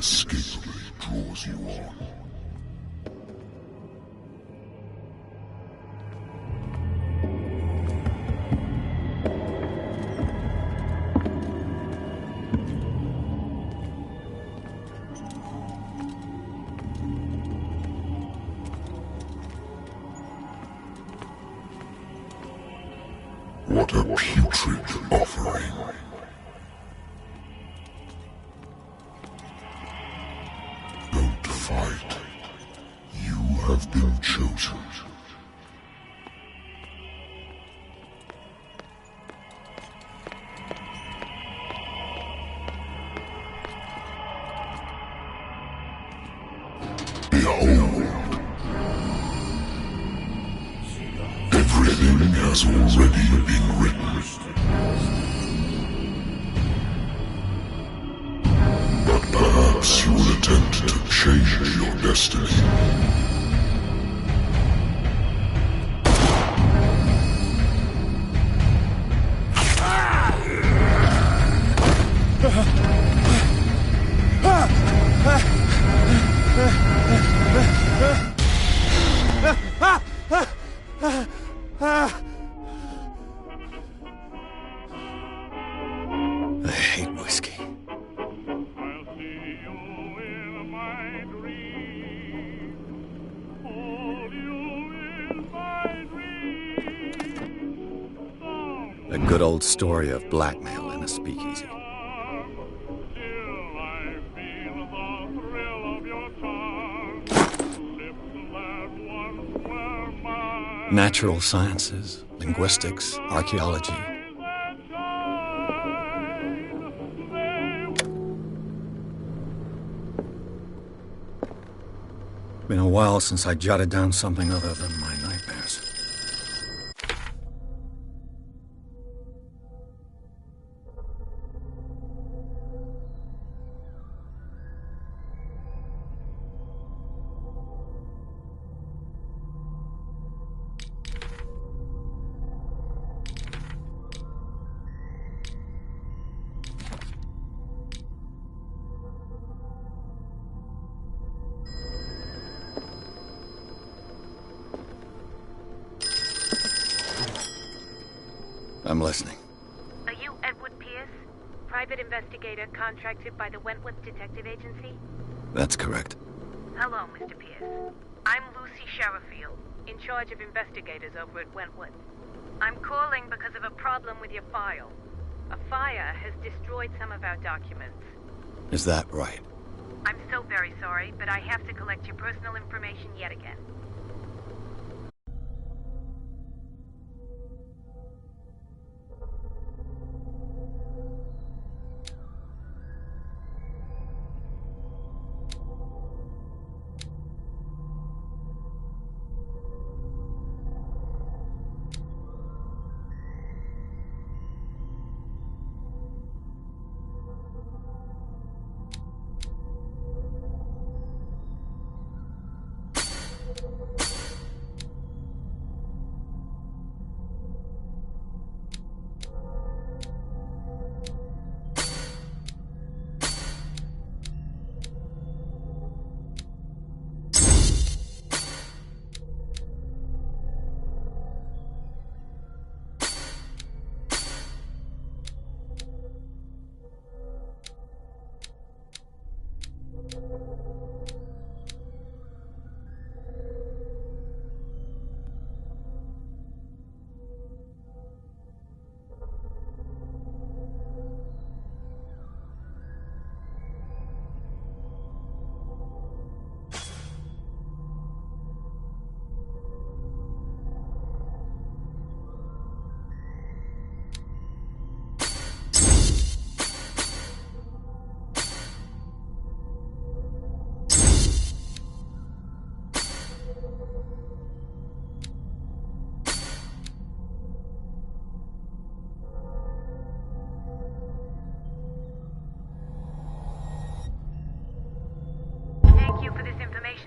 inescapably draws you on. What a putrid offering. Don't fight. You have been chosen. Behold. Everything has already been written. But perhaps you will attempt to change your destiny. I hate whiskey. A good old story of blackmail in a speakeasy. Natural sciences, linguistics, archaeology. Been a while since I jotted down something other than my nightmares. I'm listening. Are you Edward Pierce, private investigator contracted by the Wentworth Detective Agency? That's correct. Hello, Mr. Pierce. I'm Lucy Sherifield, in charge of investigators over at Wentworth. I'm calling because of a problem with your file. A fire has destroyed some of our documents. Is that right? I'm so very sorry, but I have to collect your personal information yet again.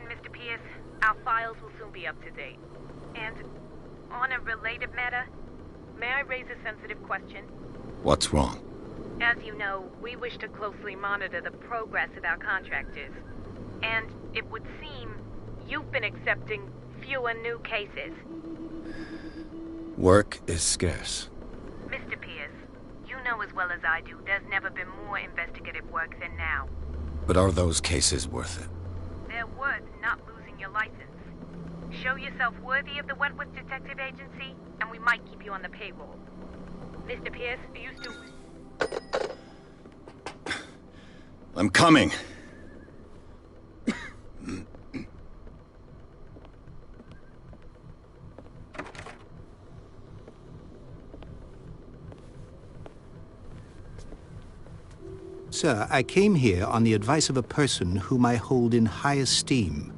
Mr. Pierce, our files will soon be up to date. And on a related matter, may I raise a sensitive question? What's wrong? As you know, we wish to closely monitor the progress of our contractors. And it would seem you've been accepting fewer new cases. Work is scarce. Mr. Pierce, you know as well as I do, there's never been more investigative work than now. But are those cases worth it? They're worth not losing your license. Show yourself worthy of the Wentworth Detective Agency, and we might keep you on the payroll. Mr. Pierce, are you still... I'm coming. Sir, I came here on the advice of a person whom I hold in high esteem,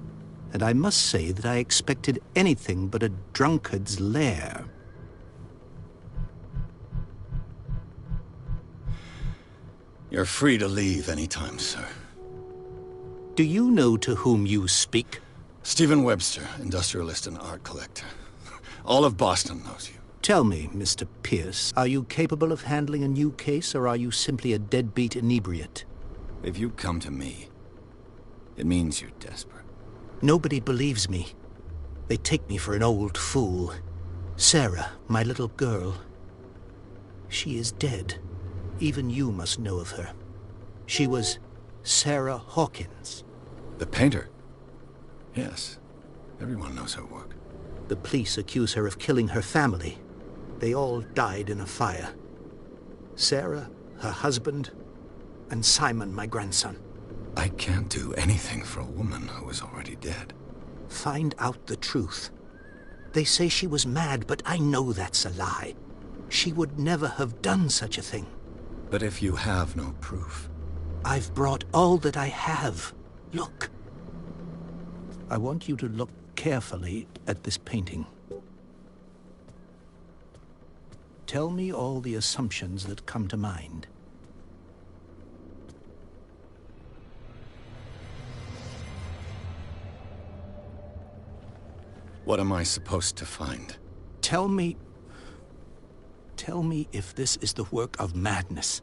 and I must say that I expected anything but a drunkard's lair. You're free to leave anytime, sir. Do you know to whom you speak? Stephen Webster, industrialist and art collector. All of Boston knows you. Tell me, Mr. Pierce, are you capable of handling a new case, or are you simply a deadbeat inebriate? If you come to me, it means you're desperate. Nobody believes me. They take me for an old fool. Sarah, my little girl. She is dead. Even you must know of her. She was Sarah Hawkins. The painter? Yes. Everyone knows her work. The police accuse her of killing her family. They all died in a fire. Sarah, her husband, and Simon, my grandson. I can't do anything for a woman who is already dead. Find out the truth. They say she was mad, but I know that's a lie. She would never have done such a thing. But if you have no proof... I've brought all that I have. Look. I want you to look carefully at this painting. Tell me all the assumptions that come to mind. What am I supposed to find? Tell me if this is the work of madness.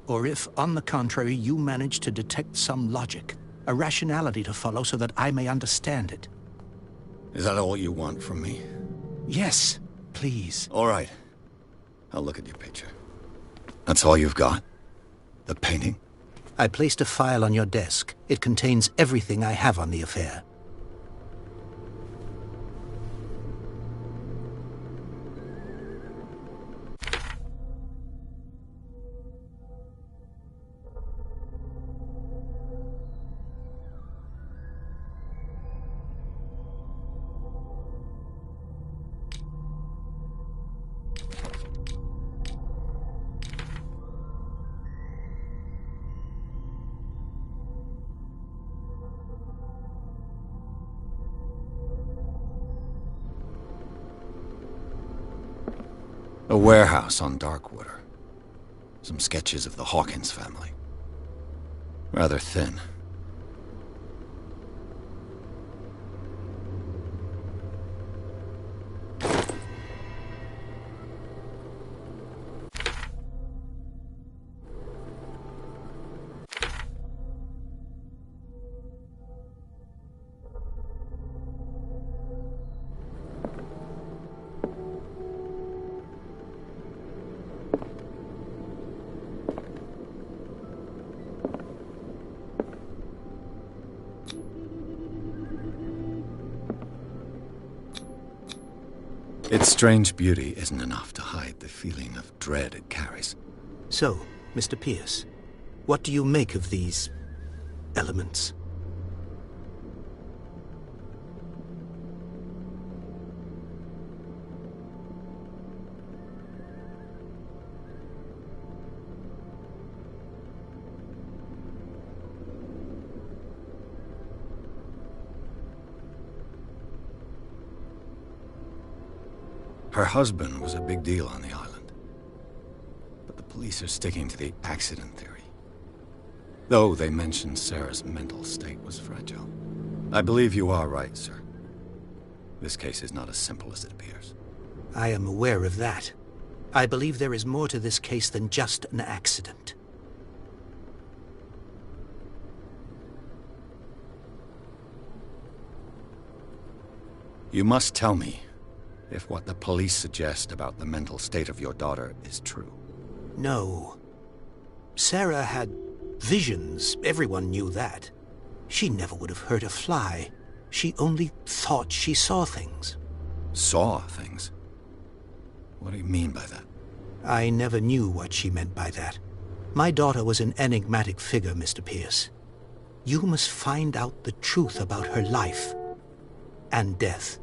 Or if, on the contrary, you manage to detect some logic, a rationality to follow so that I may understand it. Is that all you want from me? Yes, please. All right. I'll look at your picture. That's all you've got? The painting? I placed a file on your desk. It contains everything I have on the affair. A warehouse on Darkwater. Some sketches of the Hawkins family. Rather thin. Its strange beauty isn't enough to hide the feeling of dread it carries. So, Mr. Pierce, what do you make of these elements? Her husband was a big deal on the island. But the police are sticking to the accident theory. Though they mentioned Sarah's mental state was fragile. I believe you are right, sir. This case is not as simple as it appears. I am aware of that. I believe there is more to this case than just an accident. You must tell me if what the police suggest about the mental state of your daughter is true. No. Sarah had visions. Everyone knew that. She never would have hurt a fly. She only thought she saw things. Saw things? What do you mean by that? I never knew what she meant by that. My daughter was an enigmatic figure, Mr. Pierce. You must find out the truth about her life and death.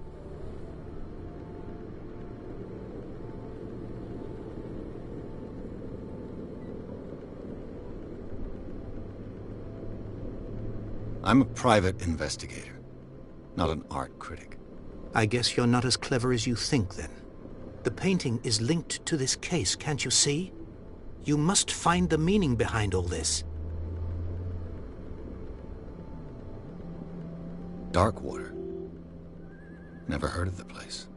I'm a private investigator, not an art critic. I guess you're not as clever as you think, then. The painting is linked to this case, can't you see? You must find the meaning behind all this. Darkwater. Never heard of the place.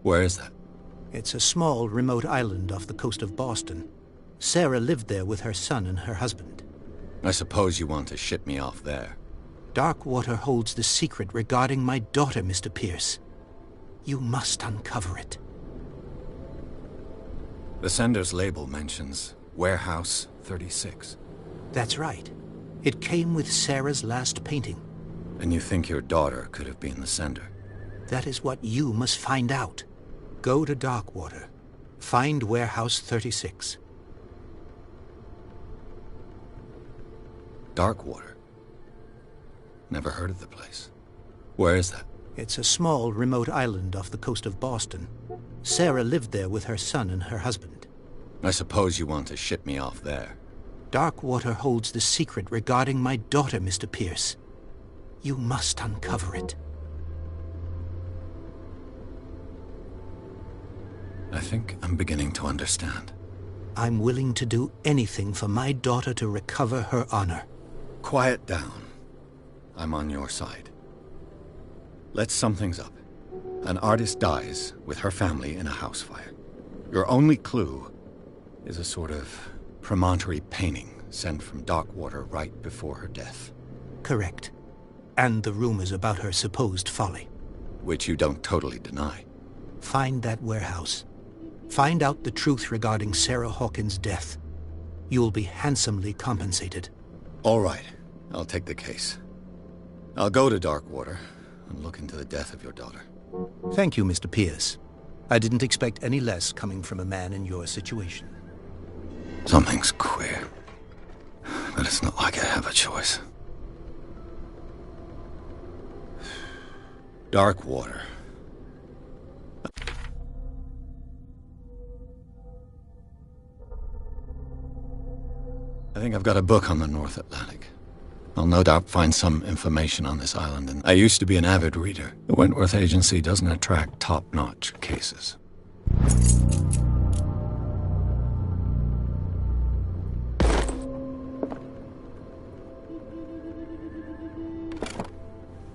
Where is that? It's a small, remote island off the coast of Boston. Sarah lived there with her son and her husband. I suppose you want to ship me off there. Darkwater holds the secret regarding my daughter, Mr. Pierce. You must uncover it. The sender's label mentions Warehouse 36. That's right. It came with Sarah's last painting. And you think your daughter could have been the sender? That is what you must find out. Go to Darkwater. Find Warehouse 36. Darkwater? Never heard of the place. Where is that? It's a small, remote island off the coast of Boston. Sarah lived there with her son and her husband. I suppose you want to ship me off there. Darkwater holds the secret regarding my daughter, Mr. Pierce. You must uncover it. I think I'm beginning to understand. I'm willing to do anything for my daughter to recover her honor. Quiet down. I'm on your side. Let's sum things up. An artist dies with her family in a house fire. Your only clue is a sort of promontory painting sent from Darkwater right before her death. Correct. And the rumors about her supposed folly. Which you don't totally deny. Find that warehouse. Find out the truth regarding Sarah Hawkins' death. You'll be handsomely compensated. All right. I'll take the case. I'll go to Darkwater and look into the death of your daughter. Thank you, Mr. Pierce. I didn't expect any less coming from a man in your situation. Something's queer. But it's not like I have a choice. Darkwater. I think I've got a book on the North Atlantic. I'll no doubt find some information on this island, and I used to be an avid reader. The Wentworth Agency doesn't attract top-notch cases.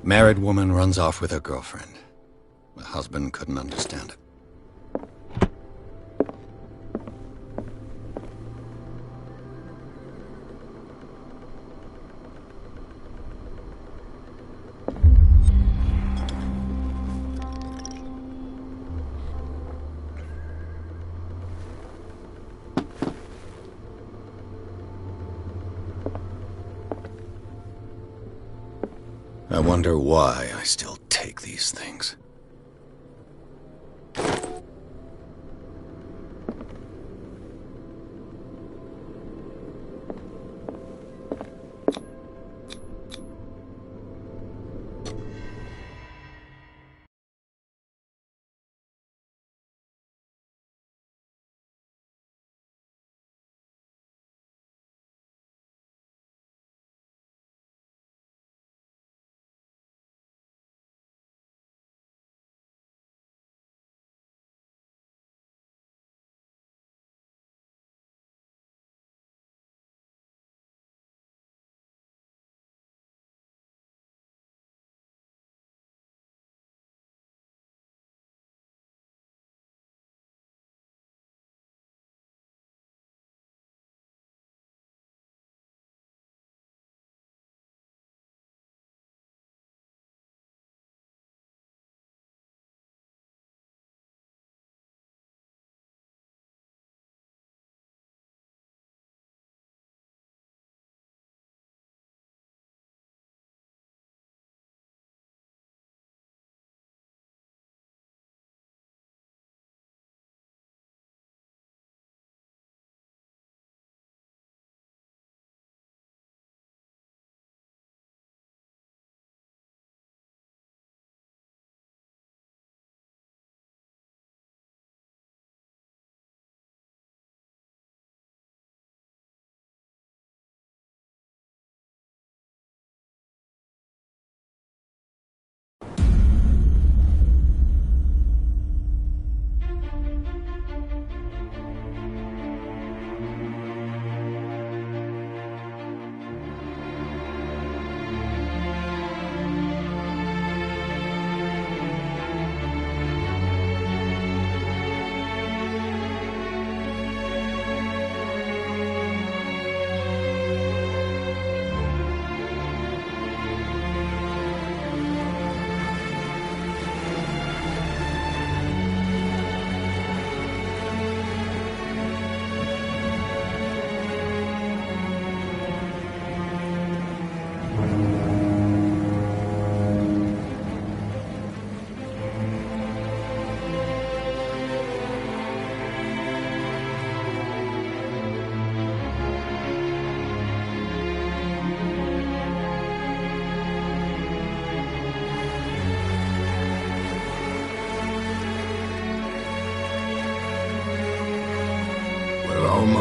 Married woman runs off with her girlfriend. The husband couldn't understand it. I wonder why I still take these things.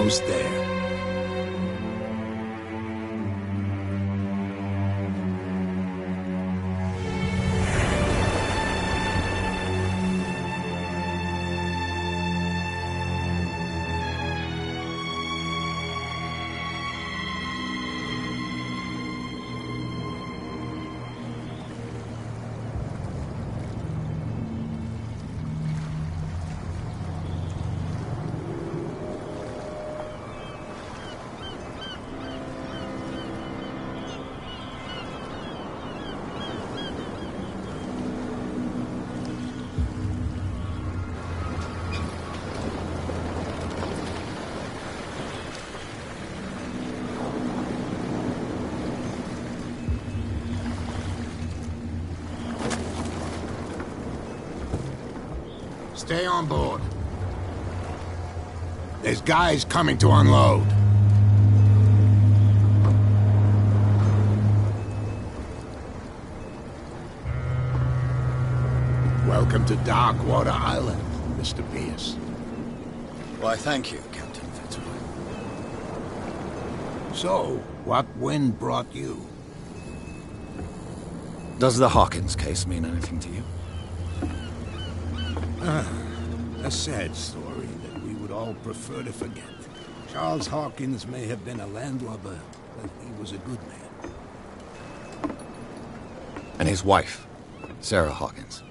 almost there. Stay on board. There's guys coming to unload. Welcome to Darkwater Island, Mr. Pierce. Why, thank you, Captain Fitzroy. So, what wind brought you? Does the Hawkins case mean anything to you? A sad story that we would all prefer to forget. Charles Hawkins may have been a landlubber, but he was a good man. And his wife, Sarah Hawkins.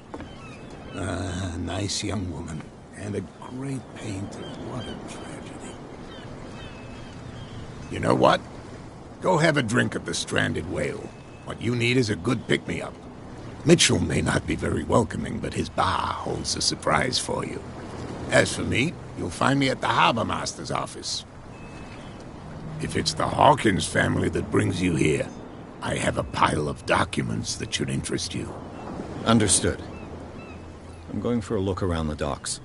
A nice young woman, and a great painter. What a tragedy. You know what? Go have a drink at the Stranded Whale. What you need is a good pick-me-up. Mitchell may not be very welcoming, but his bar holds a surprise for you. As for me, you'll find me at the Harbor Master's office. If it's the Hawkins family that brings you here, I have a pile of documents that should interest you. Understood. I'm going for a look around the docks.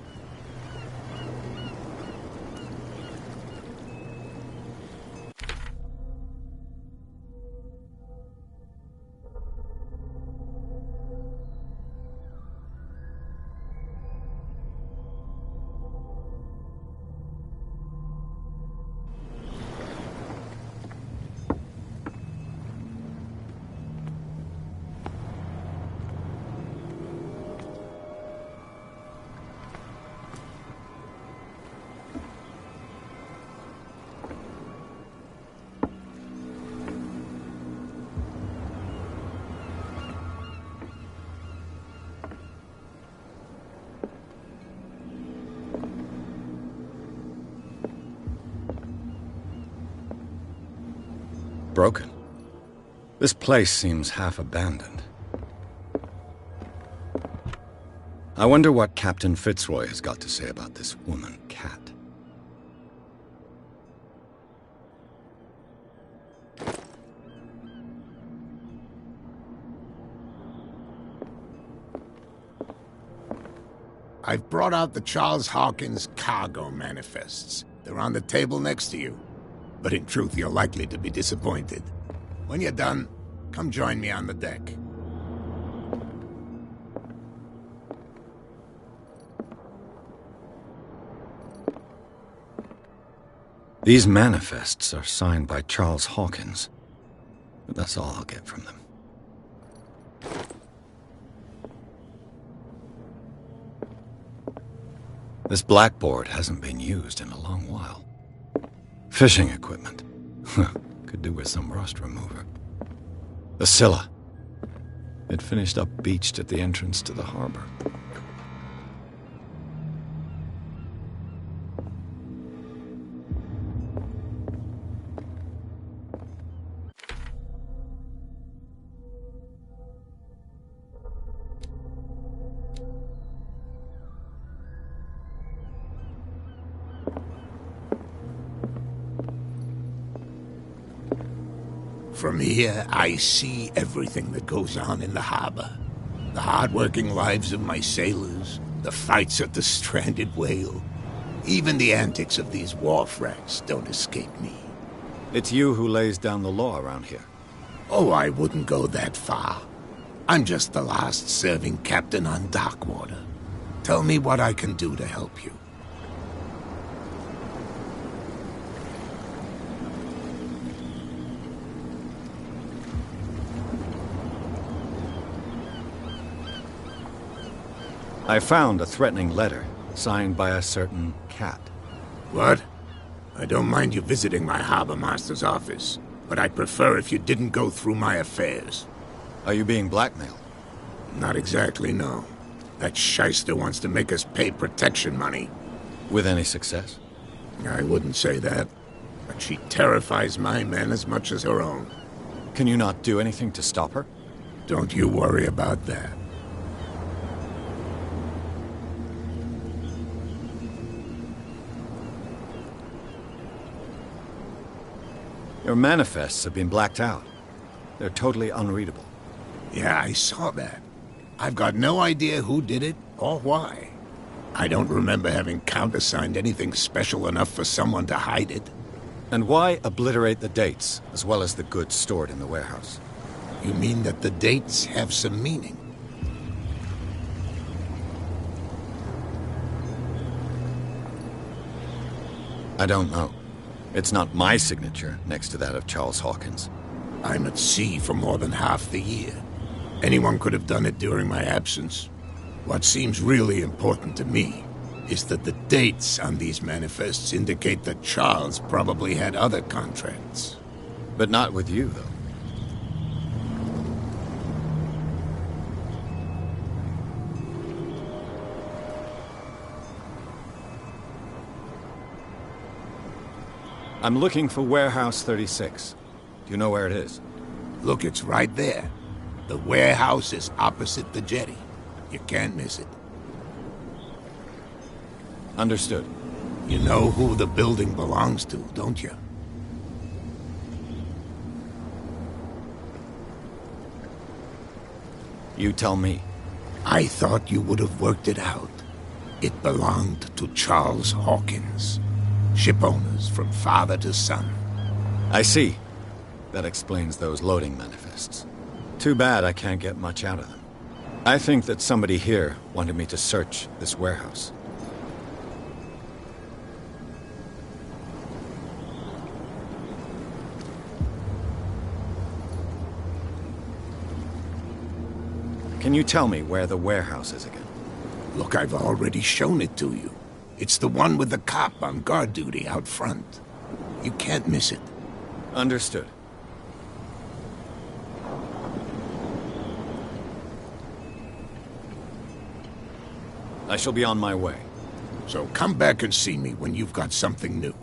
Broken. This place seems half abandoned. I wonder what Captain Fitzroy has got to say about this woman, Cat. I've brought out the Charles Hawkins cargo manifests. They're on the table next to you. But in truth, you're likely to be disappointed. When you're done, come join me on the deck. These manifests are signed by Charles Hawkins, but that's all I'll get from them. This blackboard hasn't been used in a long while. Fishing equipment. Could do with some rust remover. The Scylla. It finished up beached at the entrance to the harbor. From here, I see everything that goes on in the harbor. The hard-working lives of my sailors, the fights at the Stranded Whale. Even the antics of these wharf rats don't escape me. It's you who lays down the law around here. Oh, I wouldn't go that far. I'm just the last serving captain on Darkwater. Tell me what I can do to help you. I found a threatening letter signed by a certain cat. What? I don't mind you visiting my harbor master's office, but I'd prefer if you didn't go through my affairs. Are you being blackmailed? Not exactly, no. That shyster wants to make us pay protection money. With any success? I wouldn't say that, but she terrifies my men as much as her own. Can you not do anything to stop her? Don't you worry about that. Your manifests have been blacked out. They're totally unreadable. Yeah, I saw that. I've got no idea who did it or why. I don't remember having countersigned anything special enough for someone to hide it. And why obliterate the dates, as well as the goods stored in the warehouse? You mean that the dates have some meaning? I don't know. It's not my signature next to that of Charles Hawkins. I'm at sea for more than half the year. Anyone could have done it during my absence. What seems really important to me is that the dates on these manifests indicate that Charles probably had other contracts. But not with you, though. I'm looking for Warehouse 36. Do you know where it is? Look, it's right there. The warehouse is opposite the jetty. You can't miss it. Understood. You know who the building belongs to, don't you? You tell me. I thought you would have worked it out. It belonged to Charles Hawkins. Ship owners from father to son. I see. That explains those loading manifests. Too bad I can't get much out of them. I think that somebody here wanted me to search this warehouse. Can you tell me where the warehouse is again? Look, I've already shown it to you. It's the one with the cop on guard duty out front. You can't miss it. Understood. I shall be on my way. So come back and see me when you've got something new.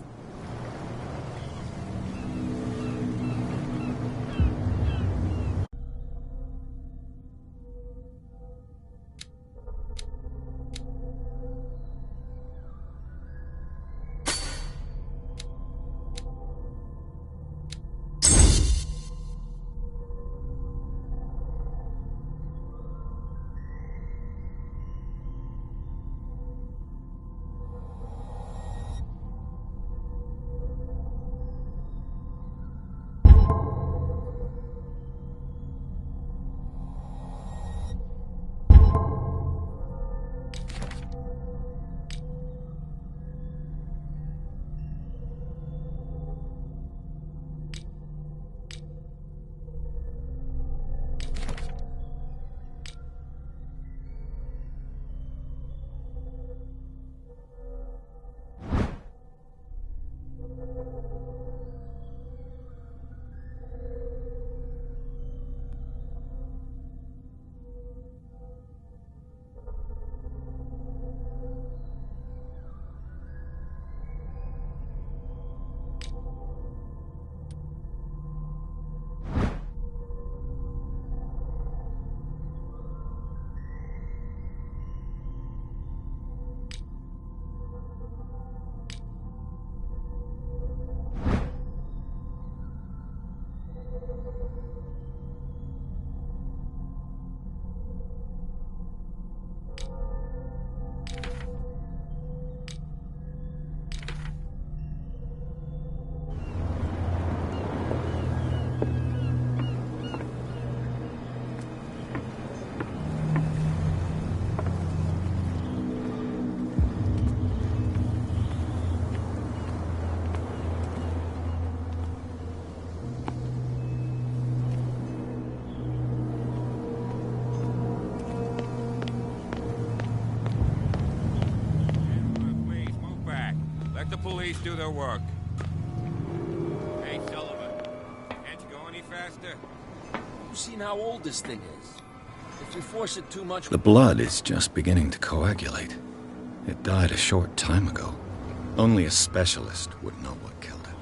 police do their work. Hey, Sullivan. Can't you go any faster? You've seen how old this thing is. If we force it too much... The blood is just beginning to coagulate. It died a short time ago. Only a specialist would know what killed it.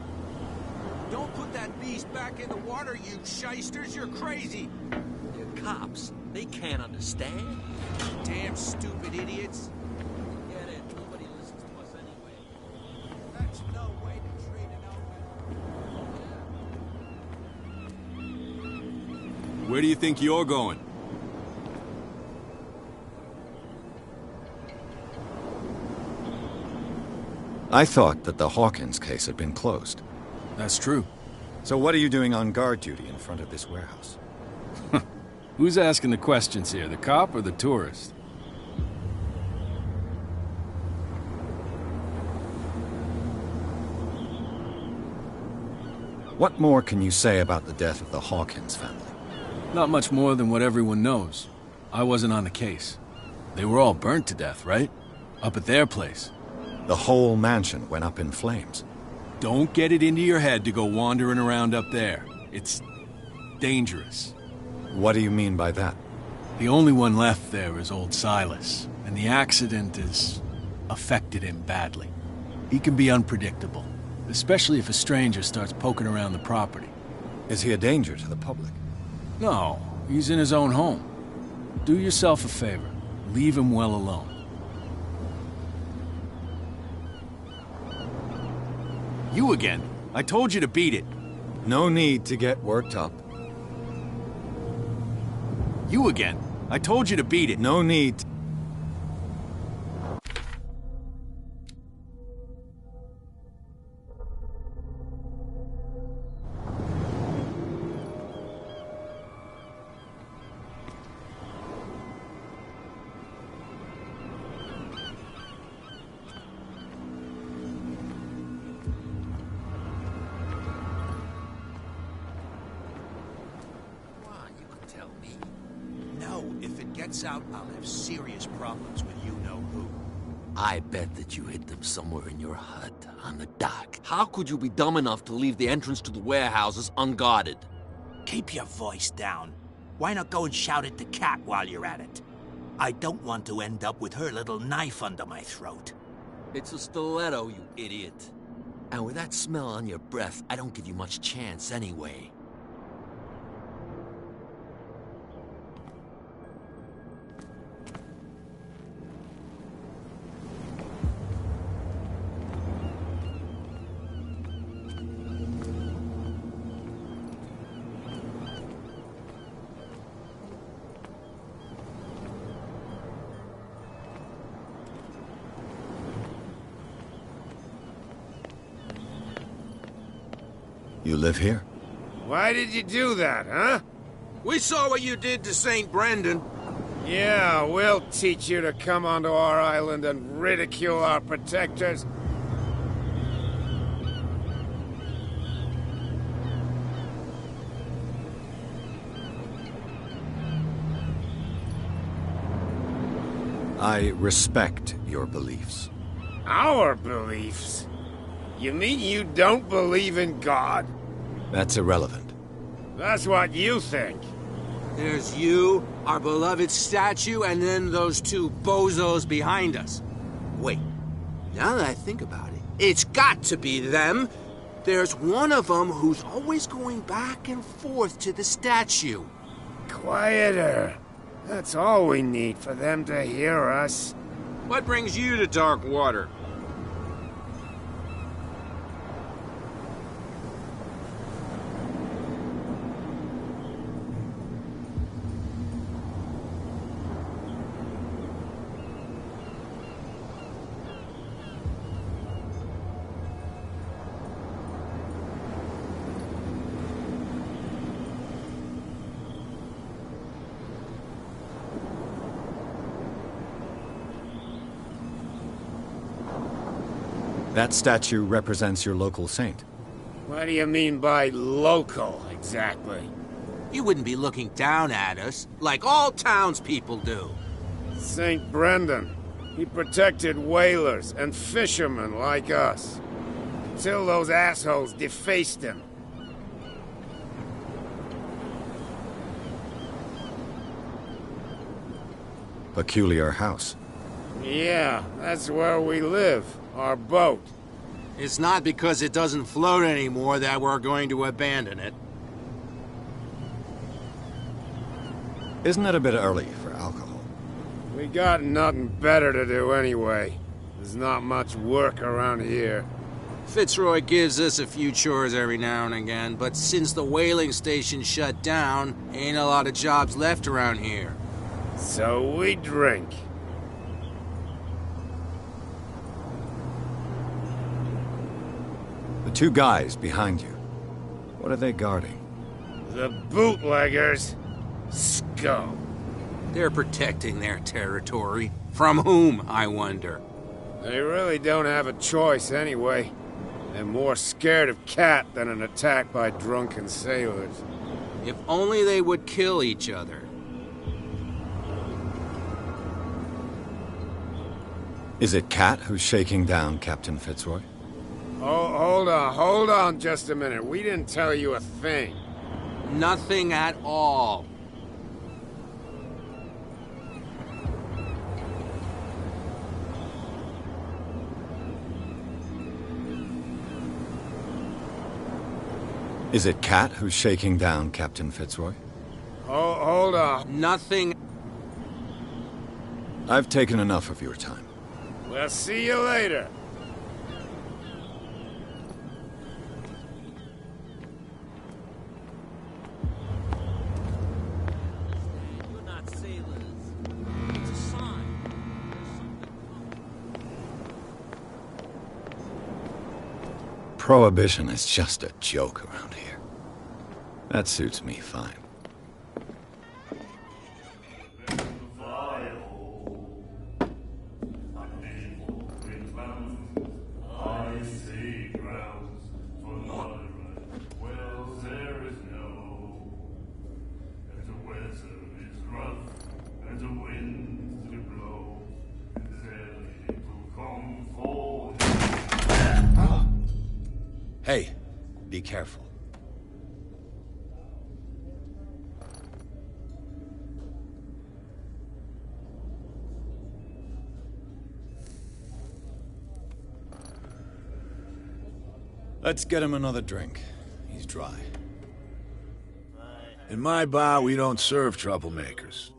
Don't put that beast back in the water, you shysters. You're crazy. They're cops. They can't understand. Damn stupid idiots. Get it. Nobody listens to us anyway. That's no way to treat an open... Where do you think you're going? I thought that the Hawkins case had been closed. That's true. So what are you doing on guard duty in front of this warehouse? Who's asking the questions here, the cop or the tourist? What more can you say about the death of the Hawkins family? Not much more than what everyone knows. I wasn't on the case. They were all burnt to death, right? Up at their place. The whole mansion went up in flames. Don't get it into your head to go wandering around up there. It's dangerous. What do you mean by that? The only one left there is old Silas, and the accident has affected him badly. He can be unpredictable, especially if a stranger starts poking around the property. Is he a danger to the public? No, he's in his own home. Do yourself a favor. Leave him well alone. You again. I told you to beat it. No need to get worked up. You again. I told you to beat it. No need. Out, I'll have serious problems with you-know-who. I bet that you hid them somewhere in your hut, on the dock. How could you be dumb enough to leave the entrance to the warehouses unguarded? Keep your voice down. Why not go and shout at the cat while you're at it? I don't want to end up with her little knife under my throat. It's a stiletto, you idiot. And with that smell on your breath, I don't give you much chance anyway. You live here? Why did you do that, huh? We saw what you did to St. Brendan. Yeah, we'll teach you to come onto our island and ridicule our protectors. I respect your beliefs. Our beliefs? You mean you don't believe in God? That's irrelevant. That's what you think. There's you, our beloved statue, and then those two bozos behind us. Wait, now that I think about it, it's got to be them. There's one of them who's always going back and forth to the statue. Quieter. That's all we need for them to hear us. What brings you to dark water? That statue represents your local saint. What do you mean by local, exactly? You wouldn't be looking down at us, like all townspeople do. St. Brendan. He protected whalers and fishermen like us. Until those assholes defaced him. Peculiar house. Yeah, that's where we live. Our boat. It's not because it doesn't float anymore that we're going to abandon it. Isn't it a bit early for alcohol? We got nothing better to do anyway. There's not much work around here. Fitzroy gives us a few chores every now and again, but since the whaling station shut down, ain't a lot of jobs left around here. So we drink. The two guys behind you. What are they guarding? The bootleggers. Scum. They're protecting their territory. From whom, I wonder? They really don't have a choice anyway. They're more scared of Cat than an attack by drunken sailors. If only they would kill each other. Is it Cat who's shaking down Captain Fitzroy? Oh, hold on just a minute. We didn't tell you a thing. Nothing at all. Is it Cat who's shaking down Captain Fitzroy? Oh, hold on. Nothing. I've taken enough of your time. We'll see you later. You're not sailors. It's a sign. Prohibition is just a joke around here. That suits me fine. Hey, be careful. Let's get him another drink. He's dry. In my bar, we don't serve troublemakers.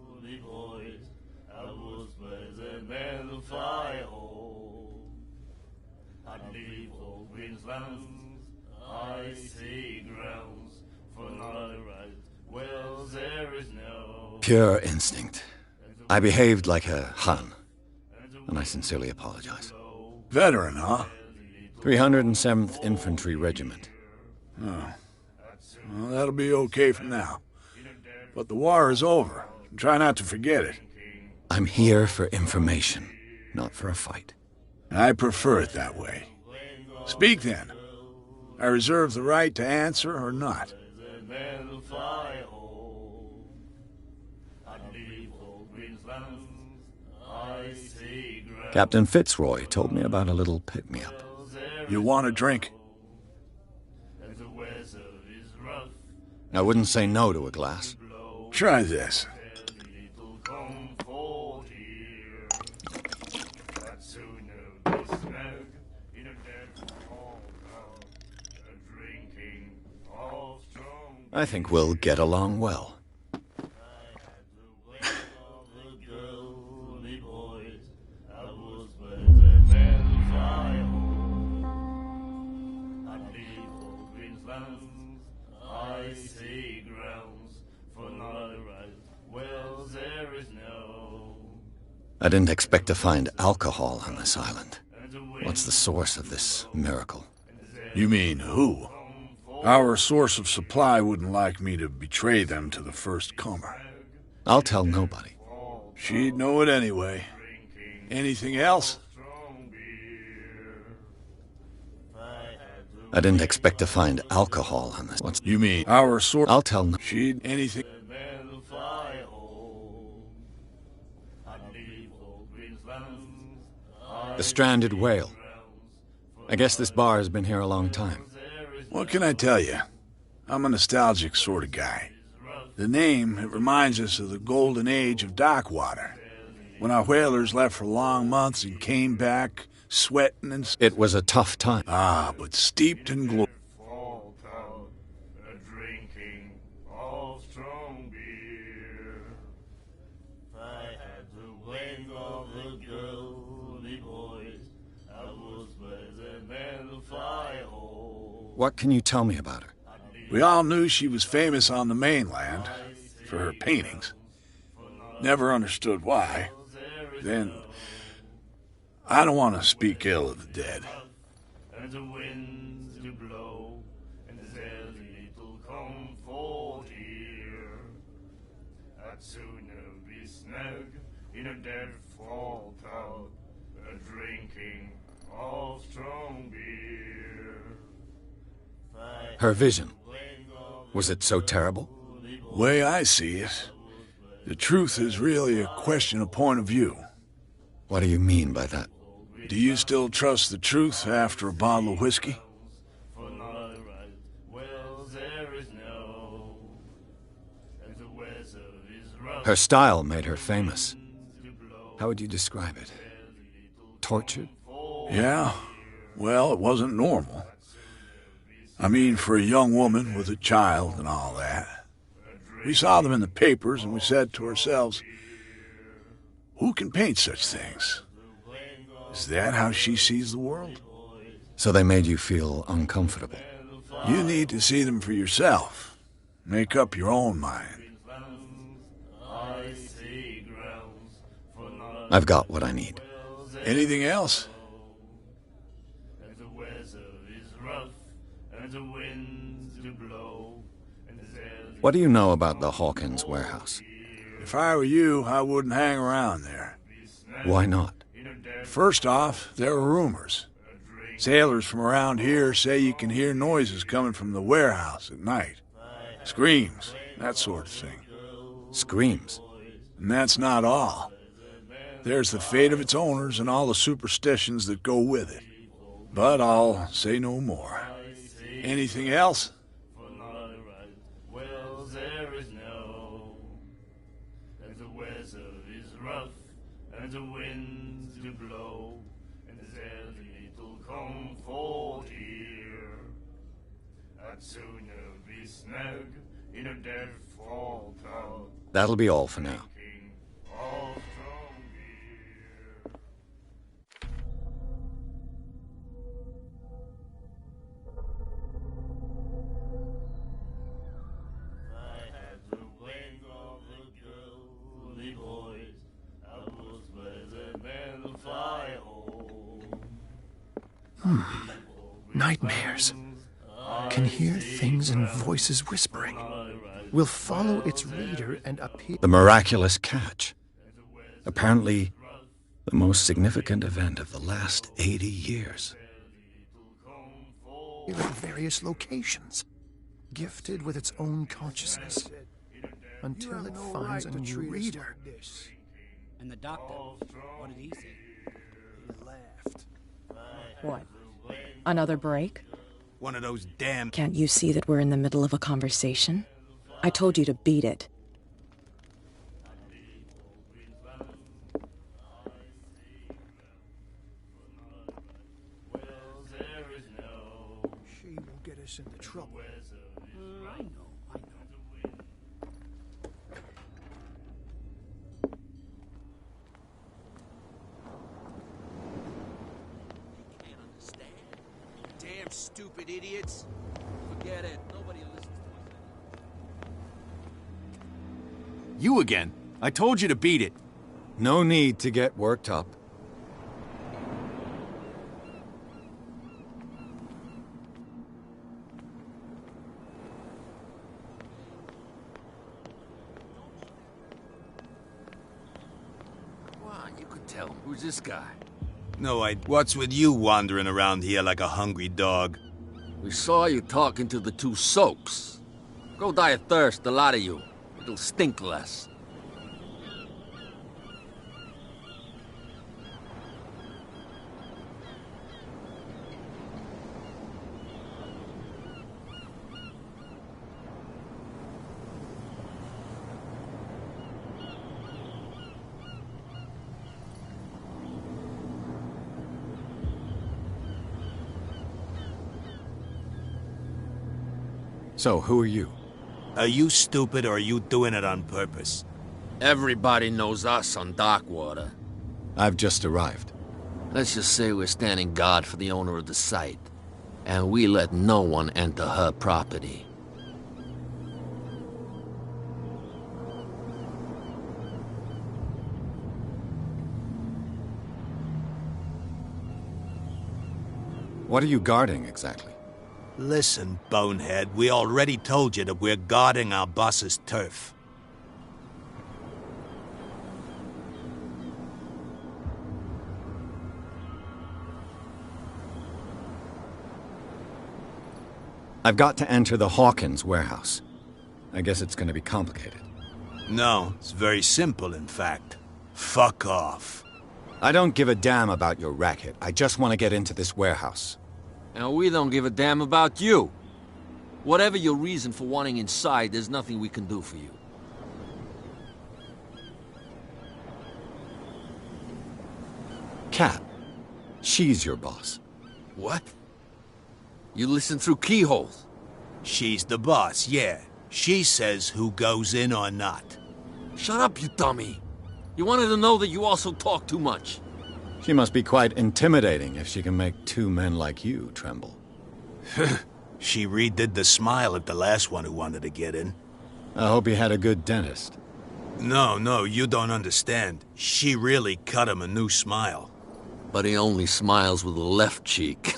Pure instinct. I behaved like a Hun, and I sincerely apologize. Veteran, huh? 307th Infantry Regiment. Oh. Well, that'll be okay for now. But the war is over. Try not to forget it. I'm here for information, not for a fight. I prefer it that way. Speak then. I reserve the right to answer or not. Captain Fitzroy told me about a little pick-me-up. You want a drink? I wouldn't say no to a glass. Try this. I think we'll get along well. I didn't expect to find alcohol on this island. What's the source of this miracle? You mean who? Our source of supply wouldn't like me to betray them to the first comer. I'll tell nobody. She'd know it anyway. Anything else? I didn't expect to find alcohol on this. You mean our source? I'll tell no. She'd anything. The stranded whale. I guess this bar has been here a long time. What can I tell you? I'm a nostalgic sort of guy. The name, it reminds us of the golden age of dockwater, when our whalers left for long months and came back sweating and... It was a tough time. Ah, but steeped in glory. What can you tell me about her? We all knew she was famous on the mainland for her paintings. Never understood why. Then, I don't want to speak ill of the dead. And the winds do blow, and there's little comfort here. I'd sooner be snug in a dead fall tub, drinking of strong beer. Her vision. Was it so terrible? Way I see it, the truth is really a question of point of view. What do you mean by that? Do you still trust the truth after a bottle of whiskey? Her style made her famous. How would you describe it? Tortured? Yeah. Well, it wasn't normal. I mean, for a young woman with a child and all that. We saw them in the papers and we said to ourselves, who can paint such things? Is that how she sees the world? So they made you feel uncomfortable? You need to see them for yourself. Make up your own mind. I've got what I need. Anything else? What do you know about the Hawkins warehouse? If I were you, I wouldn't hang around there. Why not? First off, there are rumors. Sailors from around here say you can hear noises coming from the warehouse at night. Screams, that sort of thing. Screams? And that's not all. There's the fate of its owners and all the superstitions that go with it. But I'll say no more. Anything else? And the winds do blow, and there's little comfort here. I'd sooner be snug in a dead fall tub. That'll be all for now. Nightmares. Can hear things and voices whispering. Will follow its reader and appear. The miraculous catch. Apparently, the most significant event of the last 80 years. At various locations, gifted with its own consciousness, until it finds a new reader. And the doctor, what did he say? He laughed. What? Another break? One of those damn... Can't you see that we're in the middle of a conversation? I told you to beat it. She will get us into trouble. I know. Can't understand. Damn stupid idiots. Forget it. Nobody listens to us. You again. I told you to beat it. No need to get worked up. Come on, you could tell him. Who's this guy? No, what's with you wandering around here like a hungry dog? We saw you talking to the two soaks. Go die of thirst, the lot of you. It'll stink less. So, who are you? Are you stupid or are you doing it on purpose? Everybody knows us on Darkwater. I've just arrived. Let's just say we're standing guard for the owner of the site. And we let no one enter her property. What are you guarding, exactly? Listen, bonehead, we already told you that we're guarding our boss's turf. I've got to enter the Hawkins warehouse. I guess it's going to be complicated. No, it's very simple, in fact. Fuck off. I don't give a damn about your racket. I just want to get into this warehouse. And we don't give a damn about you. Whatever your reason for wanting inside, there's nothing we can do for you. Kat. She's your boss. What? You listen through keyholes. She's the boss, yeah. She says who goes in or not. Shut up, you dummy. You wanted to know that you also talk too much. She must be quite intimidating if she can make two men like you tremble. She redid the smile at the last one who wanted to get in. I hope he had a good dentist. No, you don't understand. She really cut him a new smile. But he only smiles with the left cheek.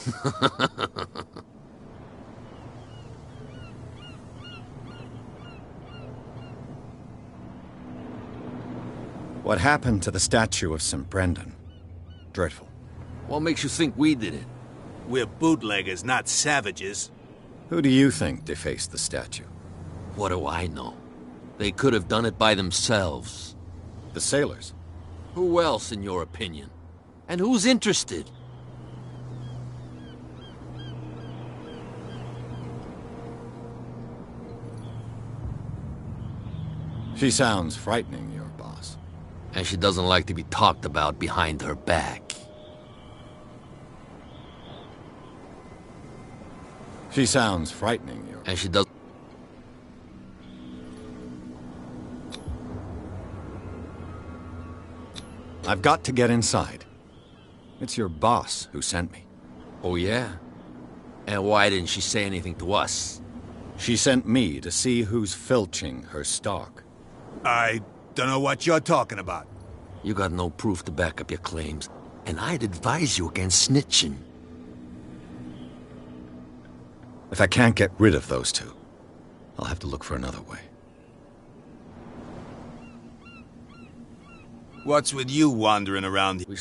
What happened to the statue of St. Brendan? Dreadful. What makes you think we did it? We're bootleggers, not savages. Who do you think defaced the statue? What do I know? They could have done it by themselves. The sailors? Who else, in your opinion? And who's interested? She sounds frightening, your boss. And she doesn't like to be talked about behind her back. She sounds frightening, your... And she does... I've got to get inside. It's your boss who sent me. Oh, yeah? And why didn't she say anything to us? She sent me to see who's filching her stock. I don't know what you're talking about. You got no proof to back up your claims, and I'd advise you against snitching. If I can't get rid of those two, I'll have to look for another way. What's with you wandering around here?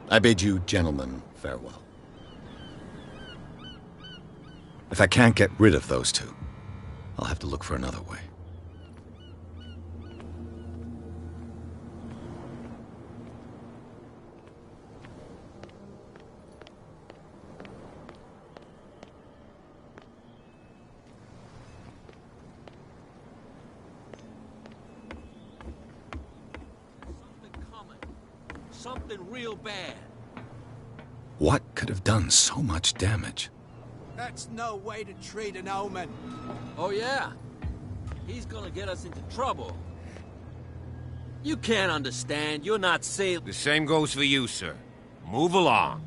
I bid you gentlemen farewell. If I can't get rid of those two, I'll have to look for another way. Something real bad. What could have done so much damage? That's no way to treat an omen. Oh, yeah? He's gonna get us into trouble. You can't understand. You're not safe. The same goes for you, sir. Move along.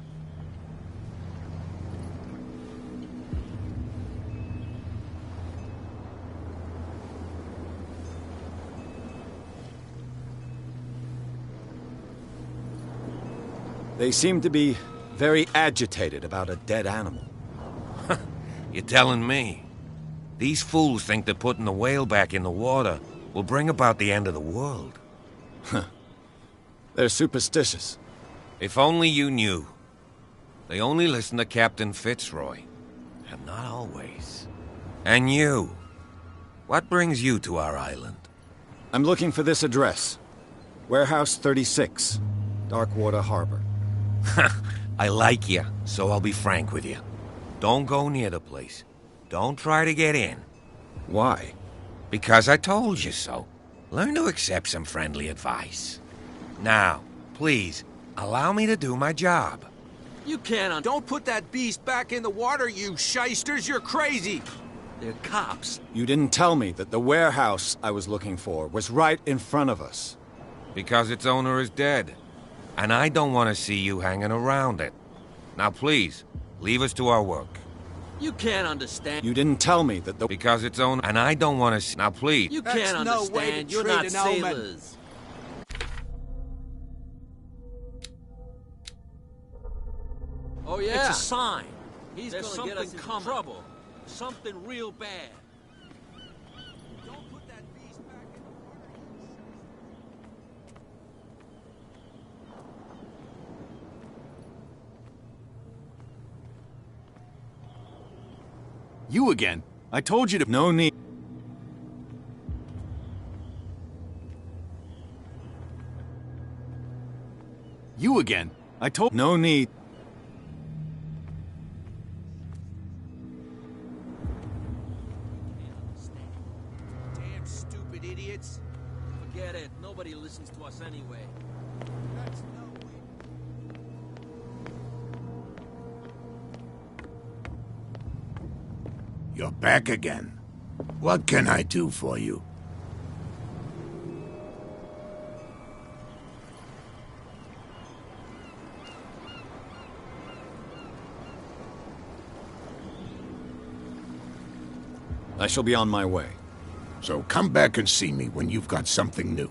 They seem to be very agitated about a dead animal. You're telling me? These fools think that putting the whale back in the water will bring about the end of the world. They're superstitious. If only you knew. They only listen to Captain Fitzroy. And not always. And you. What brings you to our island? I'm looking for this address. Warehouse 36, Darkwater Harbor. I like you, so I'll be frank with you. Don't go near the place. Don't try to get in. Why? Because I told you so. Learn to accept some friendly advice. Now, please, allow me to do my job. You can't. Don't put that beast back in the water, you shysters. You're crazy. They're cops. You didn't tell me that the warehouse I was looking for was right in front of us. Because its owner is dead. And I don't want to see you hanging around it. Now please, leave us to our work. You can't understand. You didn't tell me that the... Because its owner... And I don't want to see... Now please. You can't understand. You're not sailors. Oh yeah. It's a sign. He's gonna get us in trouble. Something real bad. Don't put that beast back in the water. You again. I told you to... No need. You again. I told... No need. Damn stupid idiots. Forget it. Nobody listens to us anyway. That's no way. You're back again. What can I do for you? I shall be on my way. So come back and see me when you've got something new.